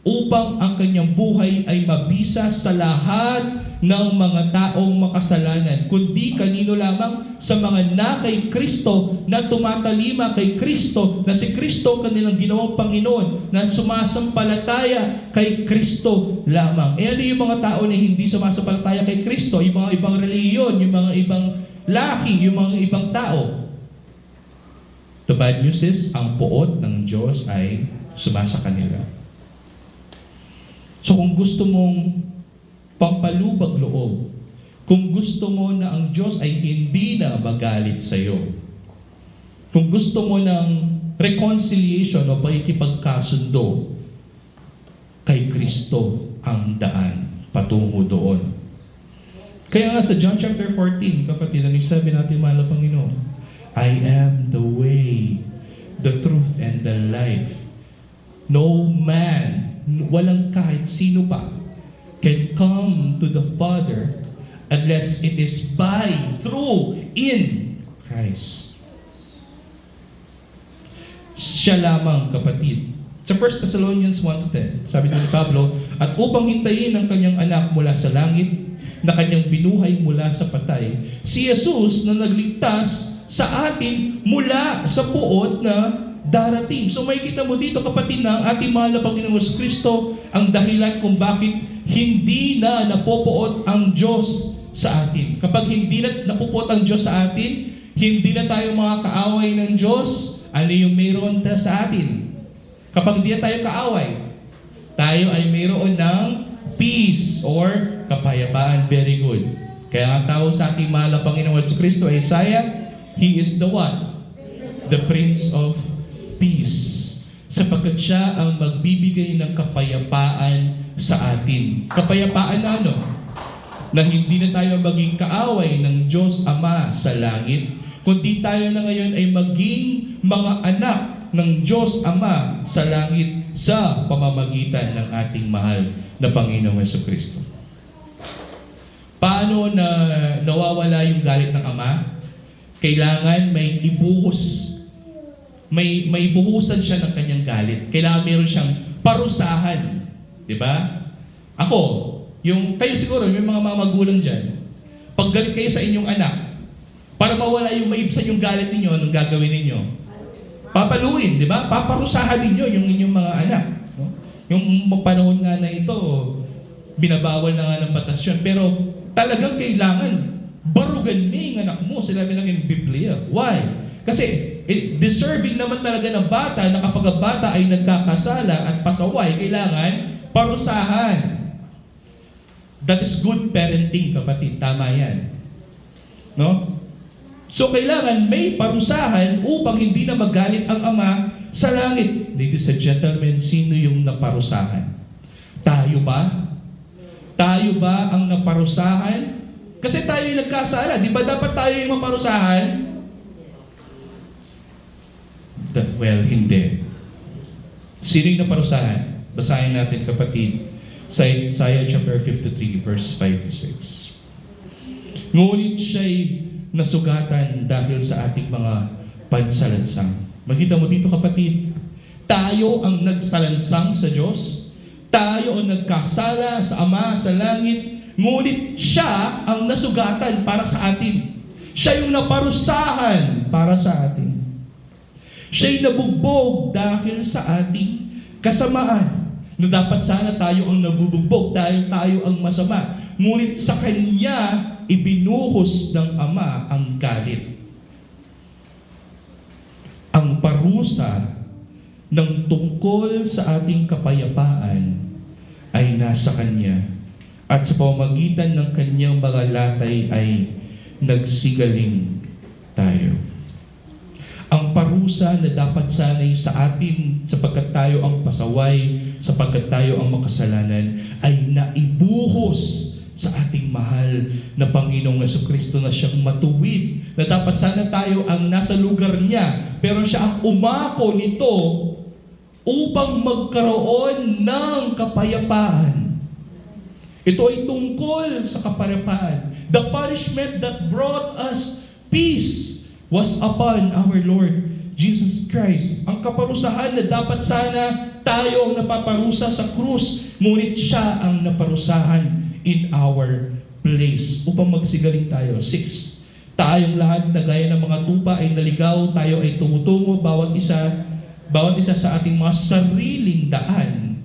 upang ang kanyang buhay ay mabisa sa lahat ng mga taong makasalanan, kundi kanino lamang? Sa mga na kay Kristo, na tumatalima kay Kristo, na si Kristo kanilang ginawang Panginoon, na sumasampalataya kay Kristo lamang. Ano yung mga tao na hindi sumasampalataya kay Kristo? Yung mga ibang reliyon, yung mga ibang lahi, yung mga ibang tao. The bad news is, ang puot ng Diyos ay sumasa kanila. So kung gusto mong pampalubag loob, kung gusto mo na ang Diyos ay hindi na magalit sa iyo, kung gusto mo ng reconciliation o pakikipagkasundo, kay Kristo ang daan patungo doon. Kaya nga sa John chapter 14, kapatid, ang sabi natin, mahal na Panginoon, I am the way, the truth, and the life. No man, walang kahit sino pa, can come to the Father unless it is by, through, in Christ. Siya lamang, kapatid. Sa 1 Thessalonians 1:10, sabi ni Pablo, at upang hintayin ang kanyang anak mula sa langit, na kanyang binuhay mula sa patay, si Jesus na nagligtas sa atin mula sa puot na darating. So may kita mo dito, kapatid, na ang ating mahal na Panginoong Kristo ang dahilan kung bakit hindi na napupuot ang Diyos sa atin. Kapag hindi na napupuot ang Diyos sa atin, hindi na tayo mga kaaway ng Diyos. Ano yung mayroon sa atin? Kapag hindi na tayo kaaway, tayo ay mayroon ng peace or kapayapaan. Very good. Kaya ang tawag sa ating mahal na Panginoong Kristo, Isaiah, He is the what? The Prince of Peace. Sapagkat siya ang magbibigay ng kapayapaan sa atin. Kapayapaan na ano? Na hindi na tayo maging kaaway ng Diyos Ama sa langit, kundi tayo na ngayon ay maging mga anak ng Diyos Ama sa langit sa pamamagitan ng ating mahal na Panginoong Jesucristo. Paano na nawawala yung galit ng Ama? Kailangan may ibuhos. May buhusan siya ng kanyang galit. Kailangan meron siyang parusahan. Di ba? Ako, kayo siguro, may mga magulang dyan, pag galit kayo sa inyong anak, para mawala yung maibsan yung galit ninyo, anong gagawin ninyo? Papaluin, di ba? Paparusahan ninyo yung inyong mga anak. No? Yung panahon nga na ito, binabawal na nga ng batas yun. Pero talagang kailangan barugan niya yung anak mo, sinabi lang yung Biblia. Why? Kasi deserving naman talaga ng bata na kapag ang bata ay nagkakasala at pasaway, kailangan parusahan. That is good parenting, kapatid. Tama yan. No? So kailangan may parusahan upang hindi na magalit ang Ama sa langit. Ladies and gentlemen, sino yung naparusahan? Tayo ba? Tayo ba ang naparusahan? Kasi tayo yung nagkasala. Di ba dapat tayo yung maparusahan? Well, hindi. Sino yung naparusahan? Basahin natin, kapatid, sa Isaiah chapter 53, verse 5 to 6. Ngunit siya'y nasugatan dahil sa ating mga pansalansang. Makita mo dito, kapatid, tayo ang nagsalansang sa Diyos. Tayo ang nagkasala sa Ama sa langit. Ngunit siya ang nasugatan para sa atin. Siya yung naparusahan para sa atin. Siya'y nabugbog dahil sa ating kasamaan. Na dapat sana tayo ang nabubugbog dahil tayo ang masama. Ngunit sa Kanya, ibinuhos ng Ama ang galit. Ang parusa ng tungkol sa ating kapayapaan ay nasa Kanya. At sa pamamagitan ng Kanyang mga latay ay nagsigaling tayo. Ang parusa na dapat sanay sa atin sapagkat tayo ang pasaway, sapagkat tayo ang makasalanan, ay naibuhos sa ating mahal na Panginoong Jesucristo na siyang matuwid. Na dapat sana tayo ang nasa lugar niya, pero siya ang umako nito upang magkaroon ng kapayapaan. Ito ay tungkol sa kapayapaan. The punishment that brought us peace was upon our Lord Jesus Christ. Ang kaparusahan na dapat sana tayo ang napaparusa sa krus, ngunit siya ang naparusahan in our place upang magsigaling tayo. 6. Tayong lahat na gaya ng mga tupa ay naligaw, tayo ay tumutungo bawat isa sa ating mga sariling daan.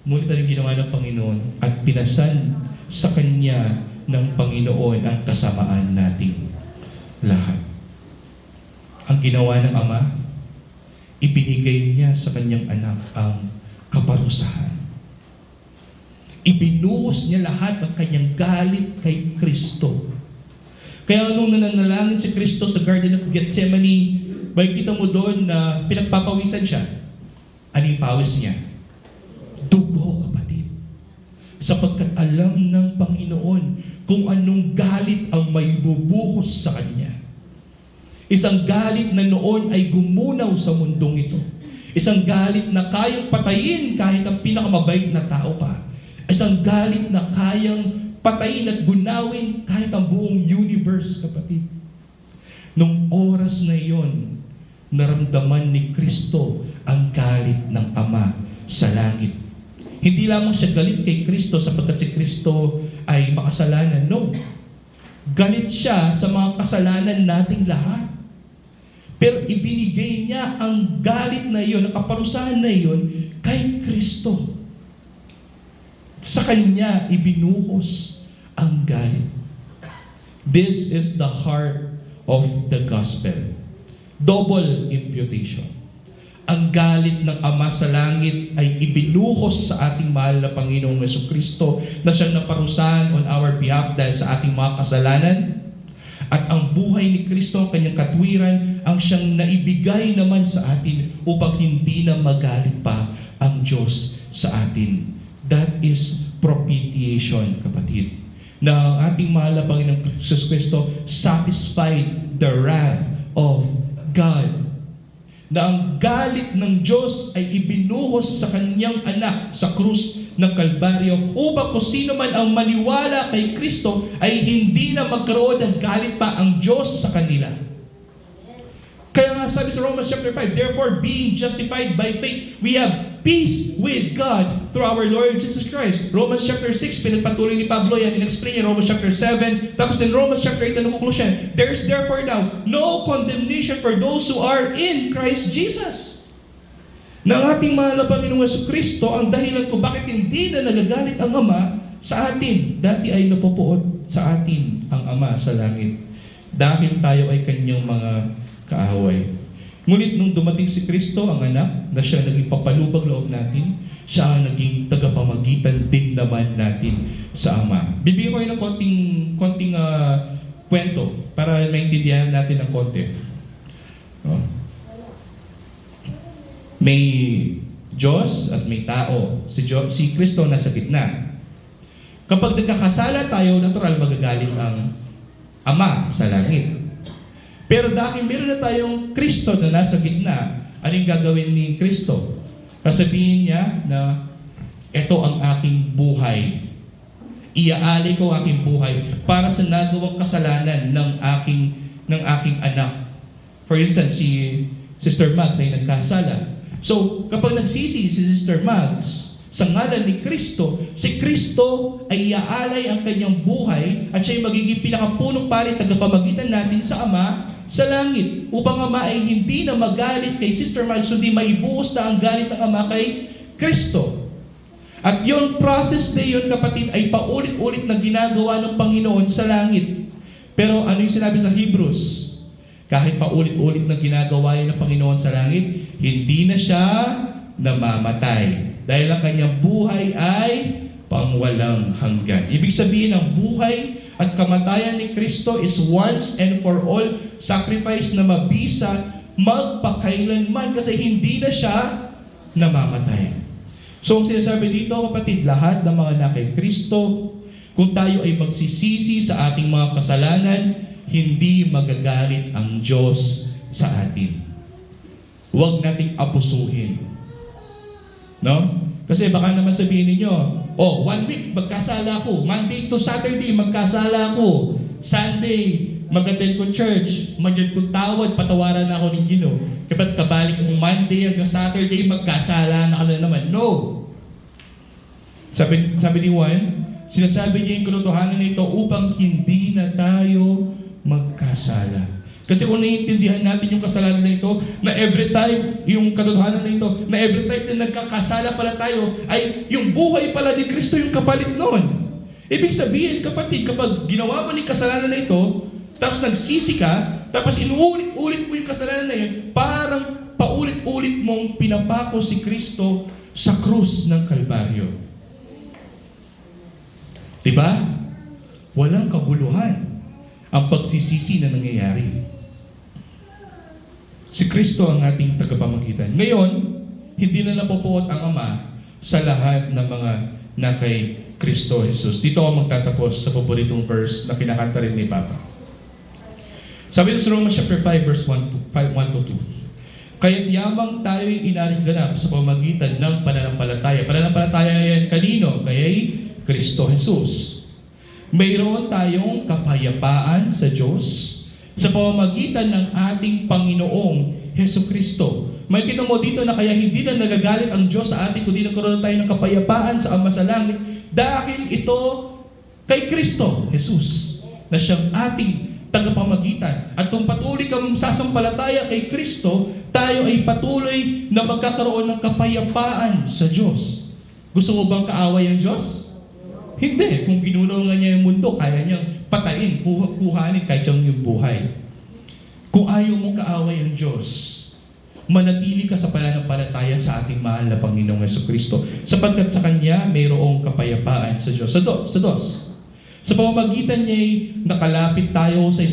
Ngunit ang ginawa ng Panginoon at pinasan sa Kanya ng Panginoon ang kasamaan nating lahat. Ang ginawa ng Ama, ibinigay niya sa Kanyang anak ang kaparusahan. Ibinuhos niya lahat ng Kanyang galit kay Kristo. Kaya nung nananalangin si Kristo sa Garden of Gethsemane, makikita mo doon na pinagpapawisan siya. Ano yung pawis niya? Dugo, kapatid. Sapagkat alam ng Panginoon kung anong galit ang may bubuhos sa Kanya. Isang galit na noon ay gumunaw sa mundong ito. Isang galit na kayang patayin kahit ang pinakamabait na tao pa. Isang galit na kayang patayin at gunawin kahit ang buong universe, kapatid. Nung oras na iyon, naramdaman ni Kristo ang galit ng Ama sa langit. Hindi lamang siya galit kay Kristo sapagkat si Kristo ay makasalanan. No. Galit siya sa mga kasalanan nating lahat. Pero ibinigay niya ang galit na iyon, ang kaparusahan na iyon kay Kristo. Sa Kanya ibinuhos ang galit. This is the heart of the gospel. Double imputation. Ang galit ng Ama sa langit ay ibinuhos sa ating mahal na Panginoong Jesucristo na siyang naparusahan on our behalf dahil sa ating mga kasalanan. At ang buhay ni Kristo, ang kanyang katwiran, ang siyang naibigay naman sa atin upang hindi na magalit pa ang Diyos sa atin. That is propitiation, kapatid. Na ang ating mahal na Panginoong Jesucristo satisfied the wrath of God. Na ang galit ng Diyos ay ibinuhos sa kanyang anak sa krus ng Kalbaryo upang kung sino man ang maniwala kay Kristo ay hindi na magkaroon ng galit pa ang Diyos sa kanila. Kaya nga sabi sa Romans chapter 5, therefore being justified by faith, we have peace with God through our Lord Jesus Christ. Romans chapter 6, pinagpatuloy ni Pablo yan, in-explain niya Romans chapter 7, tapos in Romans chapter 8, ano conclusion? There is therefore now no condemnation for those who are in Christ Jesus. Na ang ating mahal na Panginoong Jesucristo, ang dahilan kung bakit hindi na nagagalit ang Ama sa atin. Dati ay napupuot sa atin ang Ama sa langit. Dahil tayo ay kanyang mga kaaway. Ngunit nung dumating si Kristo, ang anak, na siya naging papalubag loob natin, siya ang naging tagapamagitan din naman natin sa Ama. Bibigyan ko kayo ng konting kwento para maintindihan natin ng konti. May Diyos at may tao. Si Kristo nasa gitna. Kapag nagkakasala tayo, natural magagalit ang Ama sa langit. Pero dahil meron na tayong Kristo na nasa gitna, anong gagawin ni Kristo? Sasabihin niya na ito ang aking buhay. Iaali ko ang aking buhay para sa nagawang kasalanan ng aking anak. For instance, si Sister Mags ay nagkasala. So, kapag nagsisi si Sister Mags sa ngalan ni Kristo, si Kristo ay iaalay ang kanyang buhay at siya ay magiging pinakapunong pari tagapamagitan natin sa Ama sa langit. Upang Ama ay hindi na magalit kay Sister Mags, kundi maibuhos na ang galit ng Ama kay Kristo. At yung process na yun, kapatid, ay paulit-ulit na ginagawa ng Panginoon sa langit. Pero ano yung sinabi sa Hebrews? Kahit paulit-ulit na ginagawa yun ng Panginoon sa langit, hindi na siya namamatay. Dahil ang kanyang buhay ay pangwalang hanggan. Ibig sabihin, ang buhay at kamatayan ni Kristo is once and for all sacrifice na mabisa magpakailanman kasi hindi na siya namamatay. So ang sinasabi dito, kapatid, lahat ng mga anak kay Kristo, kung tayo ay magsisisi sa ating mga kasalanan, hindi magagalit ang Diyos sa atin. Huwag nating abusuhin. No? Kasi baka naman sabihin ninyo, 1 week magkasala ko, Monday to Saturday magkasala ko, Sunday mag-attend ko church, mag-attend ko tawad, patawaran na ako ng Ginoo. Kapag kabalik kong Monday hanggang Saturday, magkasala na ka na naman. No! Sabi ni Juan, sinasabi niya yung katotohanan nito upang hindi na tayo magkasala. Kasi kung naiintindihan natin yung kasalanan na ito, na every time, yung katotohanan na ito, na every time na nagkakasala pala tayo, ay yung buhay pala ni Kristo yung kapalit nun. Ibig sabihin, kapatid, kapag ginawa mo ni kasalanan na ito, tapos nagsisi ka, tapos inuulit-ulit mo yung kasalanan na yun, parang paulit-ulit mong pinapako si Kristo sa krus ng Kalbaryo. Diba? Walang kabuluhan ang pagsisisi na nangyayari. Si Kristo ang ating tagapamagitan. Ngayon, hindi na napopuot ang Ama sa lahat ng mga na kay Kristo Jesus. Dito ako magtatapos sa paboritong verse na kinakanta rin ni Papa. Sabi sa Romans chapter 5 verse 1 to 2. Kaya't yamang tayo'y inaring ganap sa pamamagitan ng pananampalataya. Pananampalataya yan kanino? Kaya'y Kristo Jesus. Mayroon tayong kapayapaan sa Diyos sa pamamagitan ng ating Panginoong Hesukristo. May kita mo dito na kaya hindi na nagagalit ang Diyos sa ating kundi nagkaroon tayo ng kapayapaan sa Ama sa Langit dahil ito kay Kristo Jesus na siyang ating tagapamagitan. At kung patuloy kang sasampalataya kay Kristo, tayo ay patuloy na magkakaroon ng kapayapaan sa Diyos. Gusto mo bang kaaway ang Diyos? Hindi. Kung pinulungan niya yung mundo, kaya niyang patayin, kuhanin kahit yung buhay. Kung ayaw mong kaaway ang Diyos, manatili ka sa pananampalataya sa ating mahal na Panginoong Hesukristo, sapagkat sa Kanya mayroong kapayapaan sa Diyos. Sa dos. Sa pamamagitan niya'y nakalapit tayo sa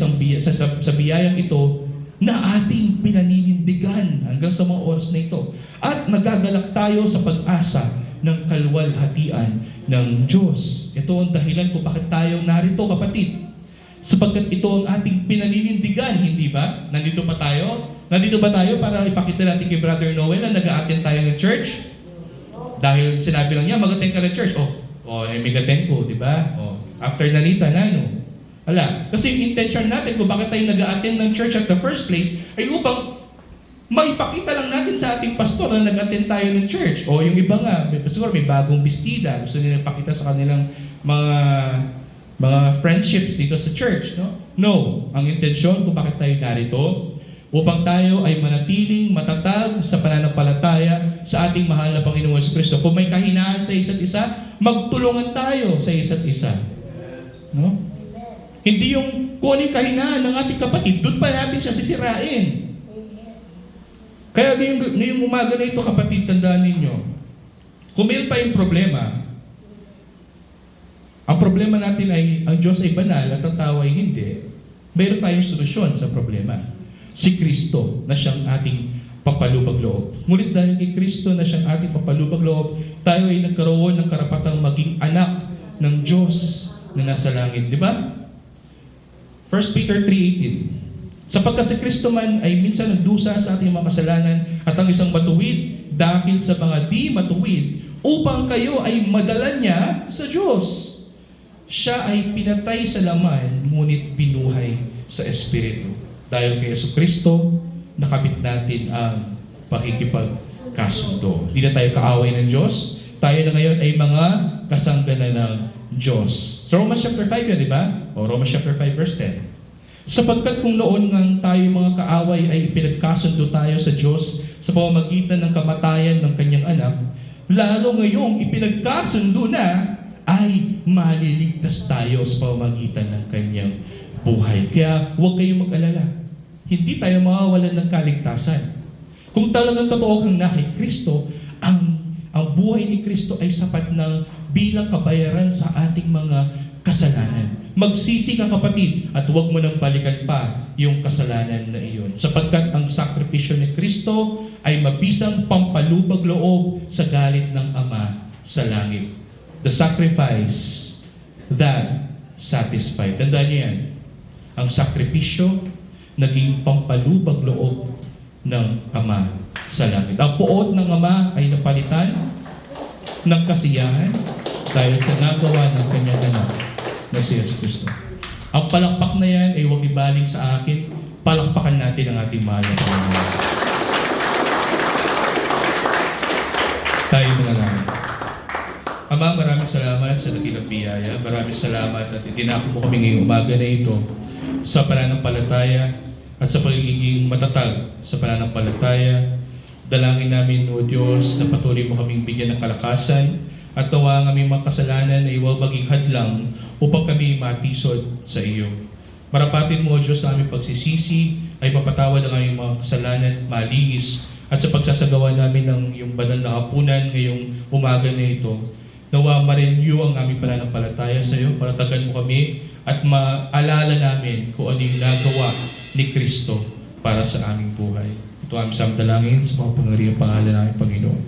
sa biyayang ito na ating pinaninindigan hanggang sa mga oras na ito. At nagagalak tayo sa pag-asa ng kalwalhatian ng Diyos. Ito ang dahilan kung bakit tayo narito, kapatid. Sapagkat ito ang ating pinaninindigan, hindi ba? Nandito ba tayo para ipakita natin kay Brother Noel na nag-a-attend tayo ng church? Dahil sinabi lang niya, mag-attend ka ng church. May attend ko, di ba? After nanita na, no? Wala. Kasi yung intention natin kung bakit tayo nag-a-attend ng church at the first place ay upang maipakita lang natin sa ating pastor na nag-attend tayo ng church. O yung iba nga, siguro may bagong bestida. Gusto nila ipakita sa kanilang mga friendships dito sa church. No. Ang intensyon kung bakit tayo narito, upang tayo ay manatiling matatag sa pananampalataya sa ating mahal na Panginoong Jesucristo. Kung may kahinaan sa isa't isa, magtulungan tayo sa isa't isa. No? Hindi yung kung ano yung kahinaan ng ating kapatid, doon pa natin siya sisirain. Kaya ngayong umaga na ito, kapatid, tandaan ninyo, kung mayroon tayong problema, ang problema natin ay, ang Diyos ay banal at ang tao ay hindi, mayroon tayong solusyon sa problema. Si Kristo na siyang ating papalubag loob. Ngunit dahil kay Kristo na siyang ating papalubag loob, tayo ay nagkaroon ng karapatang maging anak ng Diyos na nasa langit. Di ba? 1 Peter 3:18. Sapagkat si Kristo man ay minsan nagdusa sa ating mga kasalanan at ang isang matuwid dahil sa mga di matuwid upang kayo ay madala niya sa Diyos. Siya ay pinatay sa laman ngunit binuhay sa Espiritu. Dahil kay Jesucristo, nakabit natin ang pakikipagkasundo. Hindi na tayo kaaway ng Diyos. Tayo na ngayon ay mga kasangganan ng Diyos. So Romans chapter 5 yan, di ba? O Romans chapter 5 verse 10. Sapagkat kung noon ngang tayo mga kaaway ay pinagkasundo tayo sa Diyos sa pamamagitan ng kamatayan ng kanyang anak, lalo ngayong ipinagkasundo na ay maliligtas tayo sa pamamagitan ng kanyang buhay. Kaya huwag kayong mag-alala. Hindi tayo mawawalan ng kaligtasan. Kung talagang totoo kang na kay Kristo, ang buhay ni Kristo ay sapat ng bilang kabayaran sa ating mga kasalanan. Magsisi ka, kapatid, at huwag mo nang balikan pa yung kasalanan na iyon. Sapagkat ang sakripisyo ni Kristo ay mabisang pampalubag loob sa galit ng Ama sa langit. The sacrifice that satisfied. Tandaan niyo yan. Ang sakripisyo naging pampalubag loob ng Ama sa langit. Ang puot ng Ama ay napalitan ng kasiyahan dahil sa nagawa ng kanyang anak na si Jesucristo. Ang palakpak na yan ay huwag ibaling sa akin, palakpakan natin ang ating mahal na Panginoon. Tayo muna namin. Ama, maraming salamat sa dakilang biyaya. Maraming salamat at itinako mo kami ngayong umaga na ito sa pananampalataya at sa pagiging matatag sa pananampalataya. Dalangin namin, O Diyos, na patuloy mo kaming bigyan ng kalakasan at tawa ang aming mga kasalanan ay huwag maging hadlang upang kami matisod sa iyo. Marapatin mo, O Diyos, na aming pagsisisi ay mapatawad ang aming mga kasalanan, malinis, at sa pagsasagawa namin ng yung banal na hapunan ngayong umaga na ito, nawa ma-renew ang aming pananampalataya sa iyo, paratagan mo kami at maalala namin kung ano yung nagawa ni Kristo para sa aming buhay. Ito ang aming samdalangin sa mga pangyariang pangalan ng Panginoon.